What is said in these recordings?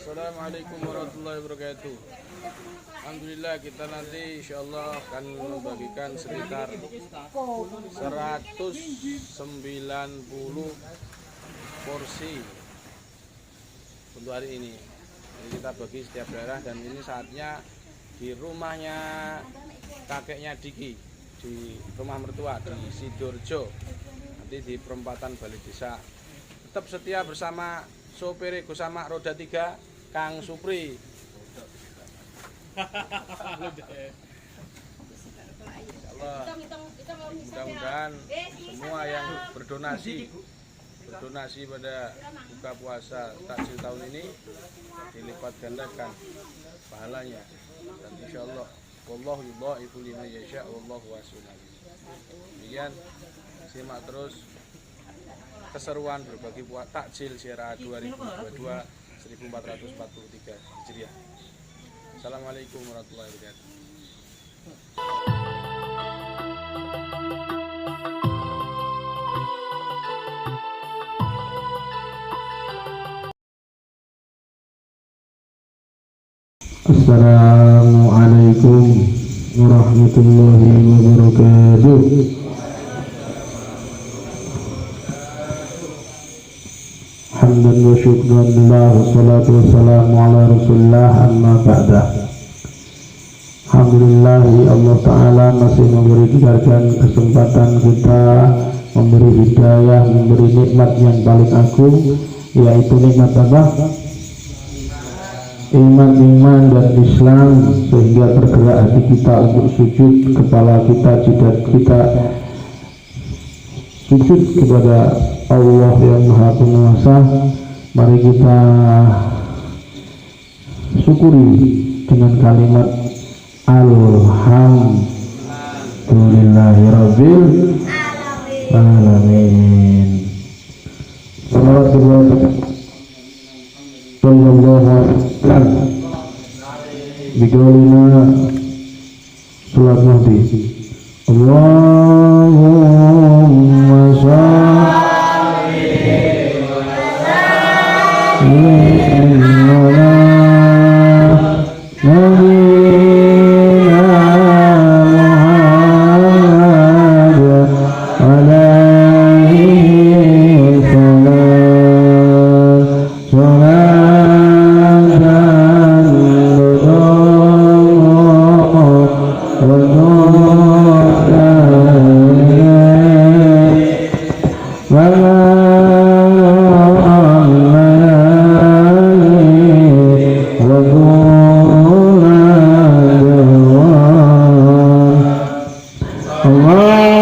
Assalamualaikum warahmatullahi wabarakatuh. Alhamdulillah kita nanti insyaallah akan membagikan sekitar 190 porsi untuk hari ini. Jadi kita bagi setiap daerah dan ini saatnya di rumahnya kakeknya Diki di rumah mertua di Sidoarjo, nanti di perempatan Balai Desa. Tetap setia bersama sopir Gusama roda 3 Kang Supri. Mudah-mudahan semua yang berdonasi pada buka puasa takjil tahun ini dilipat gandakan pahalanya, dan insyaallah wallahu yudhaifu liman yasha wallahu wasi'un alim. Kemudian simak terus keseruan berbagi takjil Syirah 2022 1443 Hijriah. Assalamualaikum warahmatullahi wabarakatuh. Assalamualaikum warahmatullahi wabarakatuh. Hamdan wa syukran lillah wa salatu wassalamu ala rasulillah amma ba'da. Alhamdulillah Allah Ta'ala masih memberikan kesempatan kita, memberi hidayah, memberi nikmat yang paling agung, yaitu nikmat apa? Iman dan Islam, sehingga tergerak hati kita untuk sujud, kepala kita, jidat kita sujud kepada Allah yang Maha Penguasa. Mari kita syukuri dengan kalimat Alhamdulillahirabbil alamin. Salawat kepada sallallahu alaihi wasallam. Biqaulina salat Nabi. Allahumma shalli wa sallim ala nabiyyina Muhammad alaihi Allah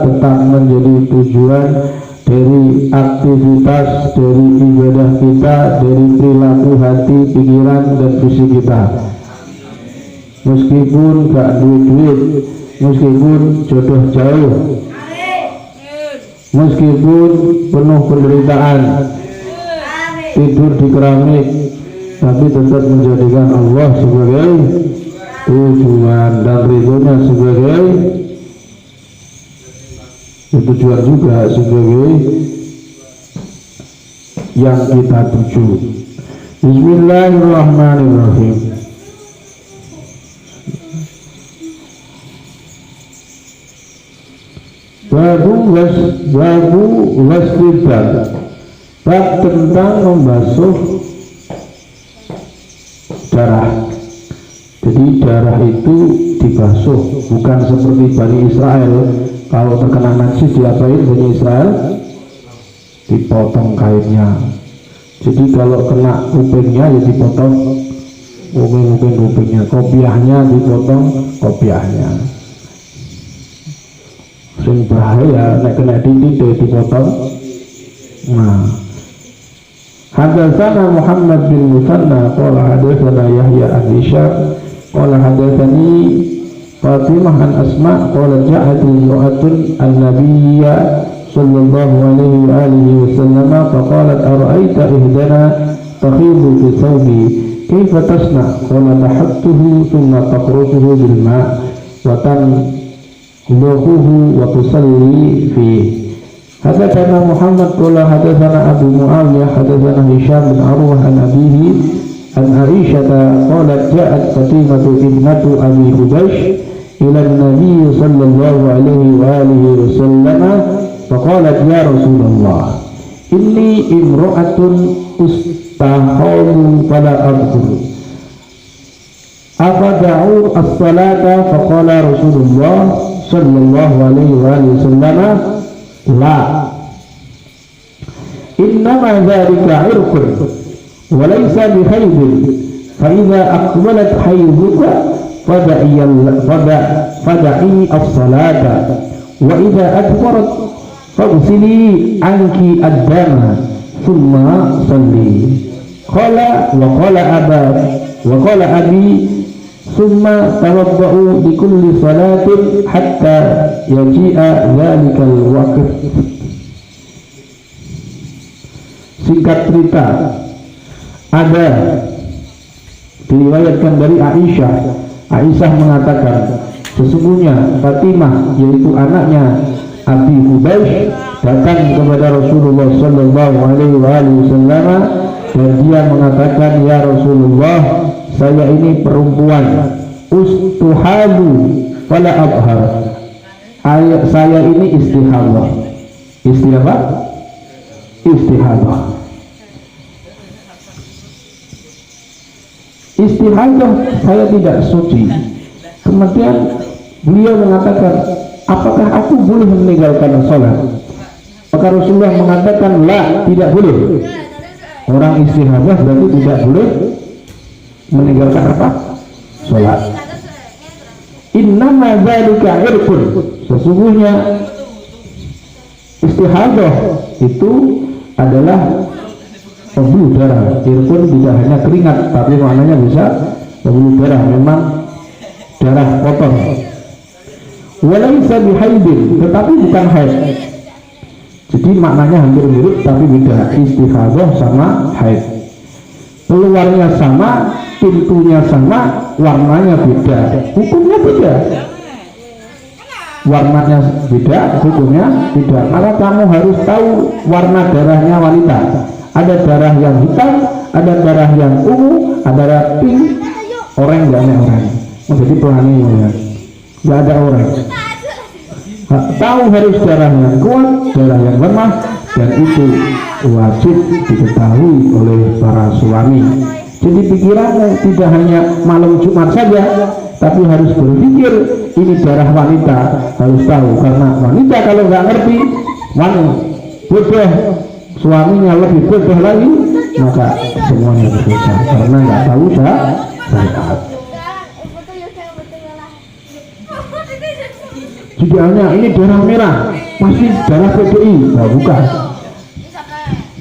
tetap menjadi tujuan dari aktivitas, dari ibadah kita, dari perilaku hati, pikiran, dan fisik kita. Meskipun gak duit, meskipun jodoh jauh, meskipun penuh penderitaan, tidur di keramik, tapi tetap menjadikan Allah sebagai tujuan dan ridhonya sebagai tujuan juga sebagai yang kita tuju. Bismillahirrahmanirrahim. Babu waslidan, bab tentang membasuh darah. Jadi darah itu dibasuh, bukan seperti Bani Israel. Kalau terkena najis diapain Bani Israel? Dipotong kainnya. Jadi kalau kena kupingnya ya dipotong kupingnya, kopiahnya dipotong kopiahnya. Sing bahaya nek kena titik dipotong. Nah, hadatsana Muhammad bin Musanna qala hadatsana Yahya an Hisham qala hadatsani Fatimah an Asma qala ja'at imra'atun an-nabiyya sallallahu alaihi wa alihi wasallam faqalat ara'aita ihdana takhidu fi thawbi kayfa tasna qala tahattuhu thumma taqrusuhu bil ma' wa tanquduhu wa tusalli fihi. Hadatsana Muhammad qala hadatsana Abu Muawiyah hadatsana Hisham bin Urwah an abihi an Aisyah qalat ja'at Fatimah ibnatu Abi Hubaysh ila an-nabiy sallallahu alaihi wa alihi wasallam faqalat ya Rasulullah inni imra'atun ustahadu fala adhkur afada'u as-salata faqala Rasulullah sallallahu alaihi wa alihi wasallam la innama dhalika irqun wa laysa bi haydin fa idza aqbalat hayduka fada'i as-salata wa idza adbarat faghsili anki ad-dama thumma salli qala wa qala abi thumma tawadda'u li kulli salatin hatta yaji'a dhalikal waqt. Singkat cerita, ada diriwayatkan dari Aisyah mengatakan sesungguhnya Fatimah yaitu anaknya Abi Hubaysh datang kepada Rasulullah sallallahu alaihi wasallam dan dia mengatakan ya Rasulullah saya ini perempuan ustuhadu fala abhar, saya ini istihadah. Istihadah saya tidak suci. Kemudian beliau mengatakan apakah aku boleh meninggalkan sholat? Maka Rasulullah mengatakan la, tidak boleh. Orang istihadah berarti tidak boleh meninggalkan apa? Sholat. Innama dzalika irqun, sesungguhnya istihadah itu adalah pembuluh darah. Irqun tidak hanya keringat tapi maknanya bisa pembuluh darah, memang darah kotor. Walaysa bihaidin, tetapi bukan haid. Jadi maknanya hampir mirip tapi beda. Istihadah sama haid, keluarnya sama, pintunya sama, warnanya beda, hukumnya beda. Warnanya beda, hukumnya beda. Maka kamu harus tahu warna darahnya wanita. Ada darah yang hitam, ada darah yang ungu, ada darah pink, oranye, gak ada oranye. Jadi pelangi ya, gak ada oranye. Tahu harus darah yang kuat, darah yang lemah, dan itu wajib diketahui oleh para suami. Jadi pikiranmu tidak hanya malam Jumat saja, tapi harus berpikir ini darah wanita, harus tahu. Karena wanita kalau nggak ngerti, bodoh, suaminya lebih bodoh lagi, maka semuanya berdosa karena nggak tahu syariat. idealnya ini darah merah pasti darah PDI, nah bukan,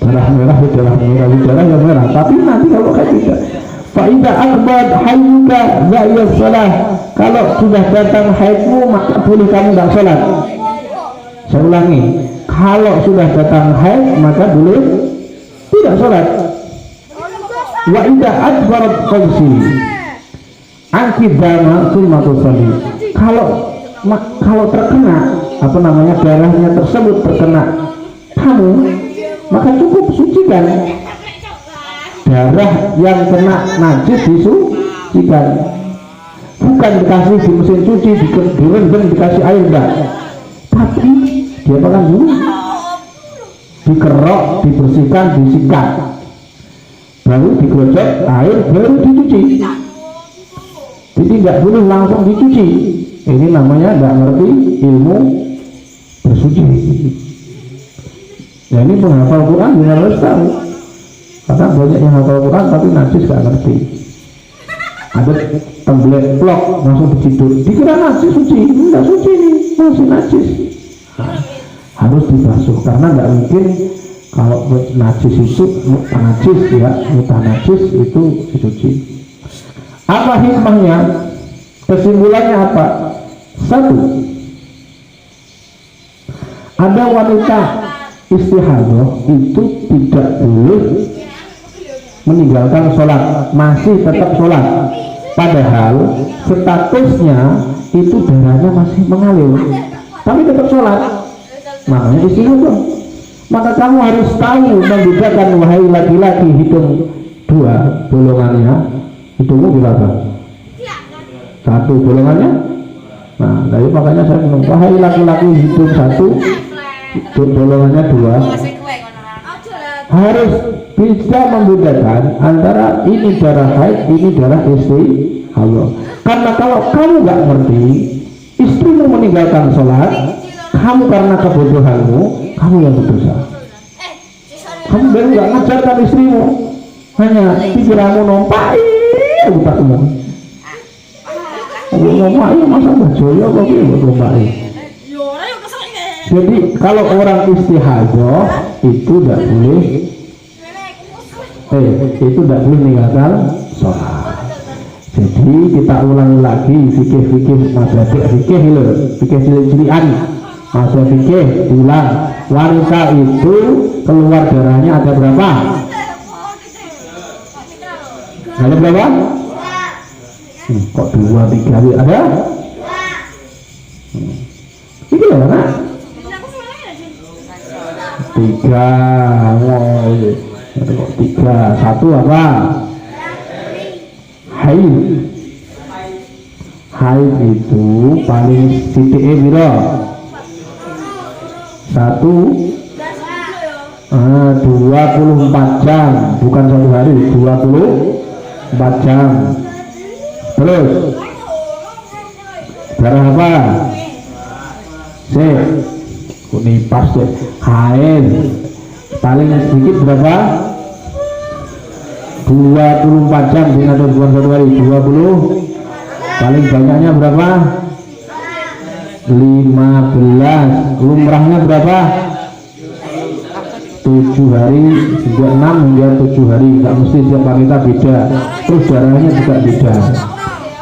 darah merah yang merah, tapi nanti kalau kayak tidak fa'idha akbar hayyuka za'iyas salah, kalau sudah datang haidmu maka boleh kamu tidak sholat. Saya ulangi, kalau sudah datang haid maka boleh tidak sholat. Wa'idha akbarat qawsi ankidama sulmatul sali, kalau terkena apa namanya darahnya tersebut terkena kamu maka cukup sucikan. Darah yang kena najis disucikan, bukan dikasih di mesin cuci, direndam dikasih air, enggak, tapi dia makan dulu, dikerok, dibersihkan, disikat, baru digocek air, baru dicuci. Jadi nggak boleh langsung dicuci. Ini namanya nggak ngerti ilmu bersuci. Ya ini penghafal Quran juga harus tahu. Karena banyak yang hafal Quran tapi najis nggak ngerti. Ada tembelek plok langsung diciduk, dikira najis suci, enggak suci nih, masih najis. Harus dibasuh karena nggak mungkin kalau najis itu najis ya, mudah najis itu dicuci. Apa hikmahnya? Kesimpulannya apa? Satu, ada wanita istihadah itu tidak boleh meninggalkan sholat, masih tetap sholat, padahal statusnya itu darahnya masih mengalir, tapi tetap sholat, makanya istihadah. Maka kamu harus tahu membedakan, wahai laki-laki, hitung dua golongannya, hitungmu berapa? Satu golongannya. Nah, dari makanya saya bilang, wahai laki-laki, hitung satu, golongannya dua. Harus bisa membedakan antara ini darah haid, ini darah istihadah. Karena kalau kamu nggak ngerti, istrimu meninggalkan sholat, kamu karena kebodohanmu, kamu yang berdosa. Kamu baru nggak ngajarkan istrimu, hanya pikiranmu nompai, utakmu. Nompai masa nggak joyo kok nompai. Jadi kalau orang istihadah itu tidak boleh, itu tidak boleh meninggalkan sholat. Jadi kita ulangi lagi fikih mazhab fikih ciri-cirian mazhab fikih diulang. Wanita itu keluar darahnya ada berapa? Ada berapa? Kok 2, 3 ada? Ini ya nak? 3, kok 3, 1 apa? Haid itu paling titiknya biro 24 jam, bukan 1 hari, 24 jam. Terus darah apa? Ini pas deh. Haid paling sedikit berapa? 24 jam dengan bukan 1 hari, 20. Paling banyaknya berapa? 15. Lumrahnya berapa? 7 hari, sejak 6 hingga 7 hari. Tidak mesti setiap wanita beda, terus darahnya juga beda.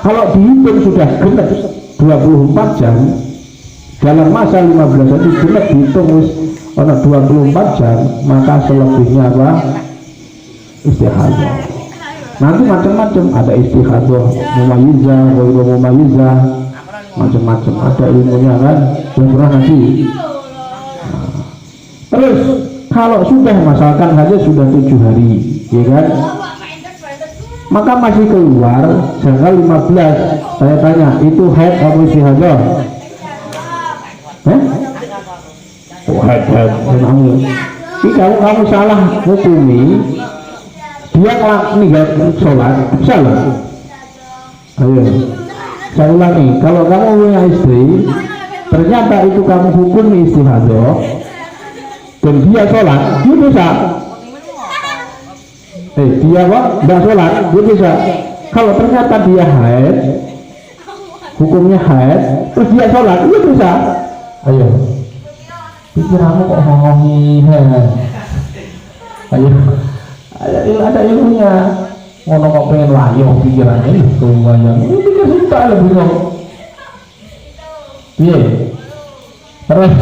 Kalau dihitung sudah genap 24 jam, dalam masa 15 hari genap dihitung 24 jam, maka selebihnya apa? Istihadah. Nanti macam-macam, ada istihadah mumayyizah, ghairu mumayyizah, macam-macam, ada ilmunya kan, yang pernah nanti. Terus kalau sudah misalkan saja sudah 7 hari, ya kan, maka masih keluar tanggal 15. Saya tanya, itu haid atau istihadah? Oh, haid. Ini kamu salah hukumi. Dia meninggal sholat, bisa loh. Ayo, saya ulangi, kalau kamu punya istri, ternyata itu kamu hukumi istihadah, dan dia sholat, dia bisa. Dia kok nggak sholat, dia bisa. Kalau ternyata dia haid, hukumnya haid, terus dia sholat, iya bisa. Ayo, pikiranmu kok ngomongin haid? Ayo, ada ilmunya. Ngono kok pengen layo pikirannya ini keluarnya. Ini pikir kita lebih bingung. Iya. Terus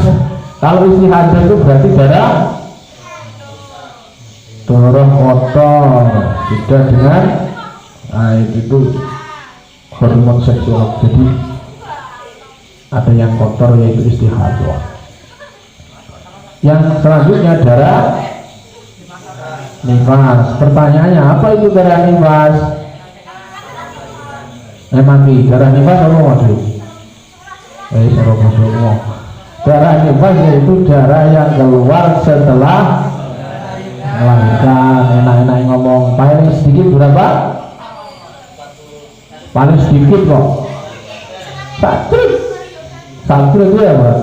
kalau istihadah itu berarti darah kotor, tidak dengan itu hormon seksual. Jadi ada yang kotor yaitu istihadah. Yang selanjutnya darah nifas. Pertanyaannya apa itu darah nifas? Mati darah nifas apa waduh? Semua. Darah nifas yaitu darah yang keluar setelah melahirkan. Enak-enak ngomong. Paling sedikit berapa? Paling sedikit kok. Satu itu ya Pak.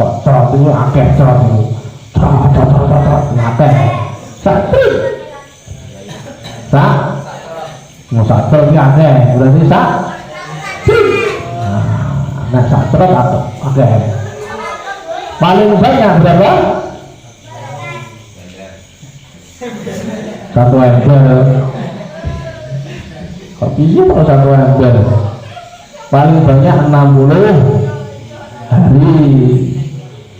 Kok cerot itu akeh cerot itu. Cerot akeh. Satu. Mau satu ini akeh. Berarti nah cerot atau akeh. Paling banyak berapa? 1 ember. Kok bisa kalau 1 ember? Paling banyak 60 hari.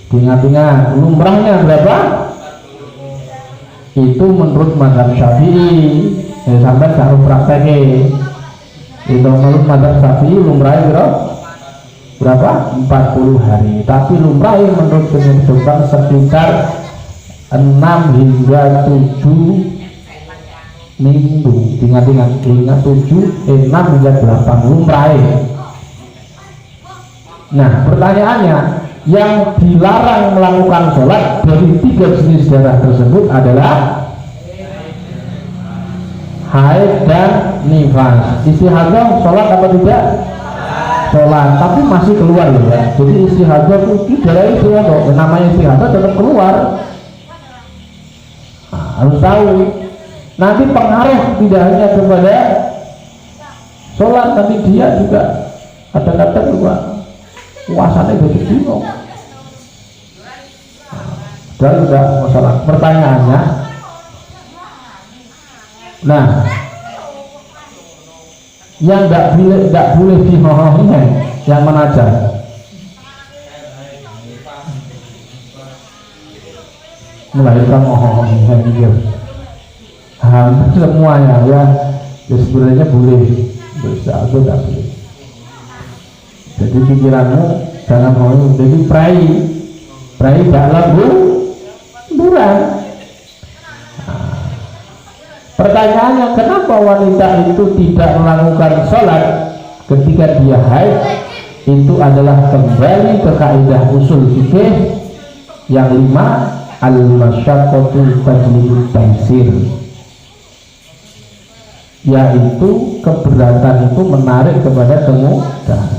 Ingat-ingat lumrahnya berapa? Itu menurut mazhab Syafi'i. Sampai harus prakteknya. Itu menurut mazhab Syafi'i lumrahnya berapa? 40 hari. Tapi lumrahnya menurut penyebab sekitar 6 hingga 7 minggu. Ingat 7, 6 hingga 8 lumrah. Nah pertanyaannya, yang dilarang melakukan sholat dari 3 jenis darah tersebut adalah haid dan nifas. Istihadah sholat apa tidak? Sholat, tapi masih keluar ya. Jadi istihadah itu darah istihadah, namanya istihadah tetap keluar. Harus tahu nanti pengaruh tidak hanya kepada sholat, tapi dia juga kadang-kadang juga puasanya jadi bingung. Dan juga masalah pertanyaannya, nah yang nggak boleh dihohongnya yang menajam. Melahirkan mohon gitu. Hampir semuanya ya sebenarnya boleh, bisa atau tidak boleh. Jadi pikiranmu jangan mau jadi prai dalam bulan. Pertanyaannya, kenapa wanita itu tidak melakukan sholat ketika dia haid? Itu adalah kembali ke kaidah usul fikih yang 5, al-masyaqqatu tajlibut taysir, yaitu keberatan itu menarik kepada kemudahan.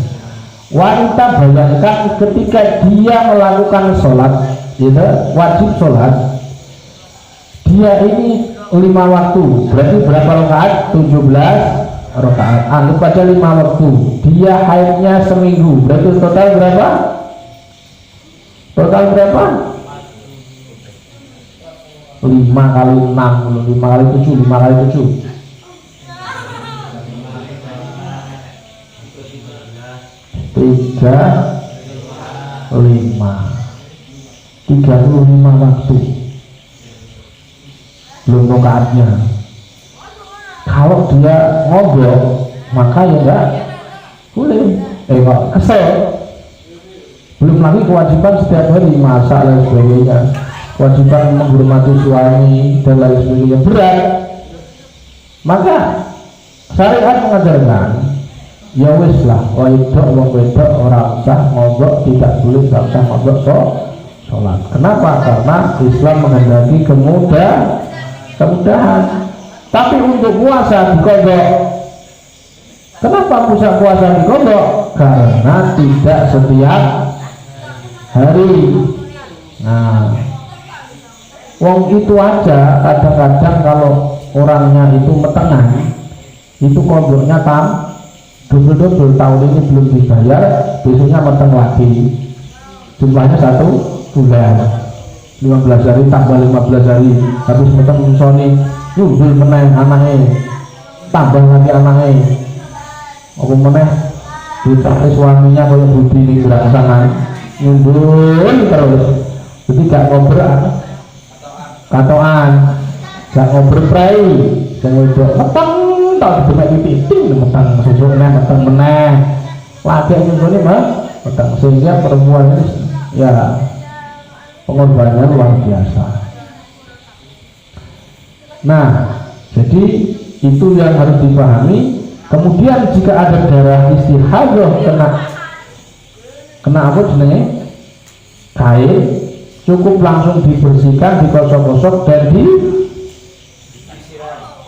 Wanita bayangkan ketika dia melakukan sholat, gitu, wajib sholat, dia ini 5 waktu, berarti berapa rakaat? 17 rakaat. Anggap aja 5 waktu. Dia haidnya seminggu, berarti total berapa? Total berapa? 5 kali 6, 5 kali 7, 5 kali 7. 35 waktu belum rakaatnya. Kalau dia ngobrol maka ya enggak boleh, kok kesel. Belum lagi kewajiban setiap hari masak dan sebagainya, kewajiban menghormati suami dan lain sebagainya, berat. Maka syariat mengajarkan ya wis lah, wedok wong wedok orang sah ngobok, tidak boleh tak sah ngobok sholat. Kenapa? Karena Islam menghendaki kemudahan. Tapi untuk puasa dikodok. Kenapa puasa dikodok? Karena tidak setiap hari. Nah, wong itu aja kadang-kadang kalau orangnya itu metengan, itu kodoknya double tahun ini belum dibayar, besoknya meteng lagi, jumlahnya 1 bulan, 15 hari tambah 15 hari, habis meteng nyusoni nyumbul meneh anaknya, tambah lagi anaknya, aku meneh ditarik suaminya kalau budi di belakang nyumbul terus, jadi gak ngobrol katoan, gak ngobrol prai, gak ngobrol meteng tak dibenek piting meteng susuknya meteng meneh lagi nyumbulnya mah meteng, sehingga perempuan ini ya pengorbanannya luar biasa. Nah, jadi itu yang harus dipahami. Kemudian jika ada darah istihadah kena apa jenenge kain, cukup langsung dibersihkan, dikosok-kosok dan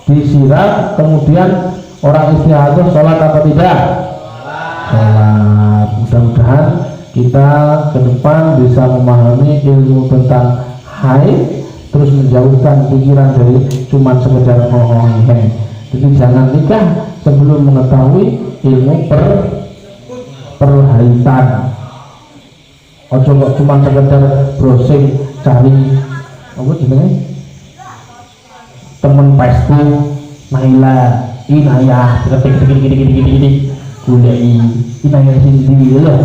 disiram. Kemudian orang istihadah sholat apa tidak? Sholat. Mudah-mudahan kita ke depan bisa memahami ilmu tentang haid, terus menjauhkan pikiran dari cuman sekedar ngomongin. Jadi jangan nikah sebelum mengetahui ilmu perhaitan. Ojo kok cuma sekedar browsing cari apa jenenge temen Facebook Naila Inayah gini gulai Inayah sendiri lah.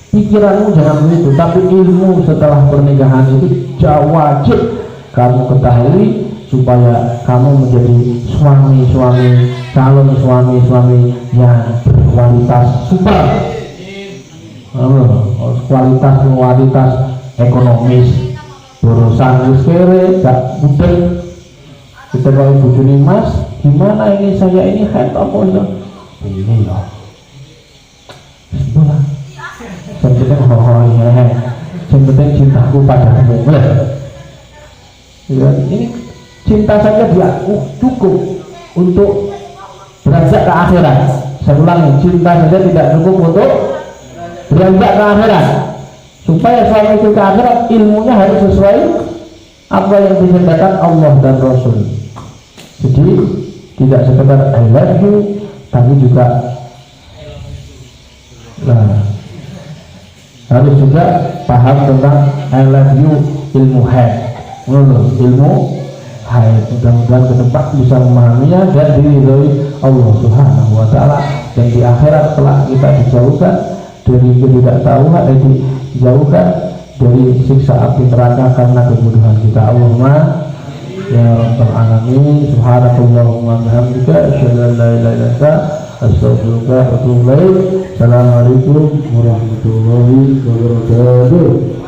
Pikiranmu jangan begitu, tapi ilmu setelah pernikahan itu jauh wajib kamu ketahui supaya kamu menjadi suami-suami, calon suami-suami yang berkualitas super, kualitas ekonomis, urusan kere gak mudah. Kita kalau bujuni mas, gimana ini saya ini head apa ini loh, itulah yang penting cintaku padamu. Ya, ini cinta saja dia cukup untuk beranjak ke akhirat. Saya ulangi, cinta saja tidak cukup untuk beranjak ke akhirat. Supaya suami itu ke akhirat, ilmunya harus sesuai apa yang dinyatakan Allah dan Rasul. Jadi tidak sekedar I love you, tapi juga harus juga paham tentang I love you ilmu haid, ilmu haid. Mudah-mudahan ke depan bisa memahaminya dan diridhoi Allah Subhanahu wa taala, dan di akhirat kelak kita dijauhkan dari ketidaktahuan, dijauhkan dari siksa api neraka karena kebodohan kita. Allahumma ya rabbal alamin. Subhanakallahumma bihamdika asyhadu an la ilaha illa anta astaghfiruka wa atubu ilaik. Assalamualaikum warahmatullahi wabarakatuh.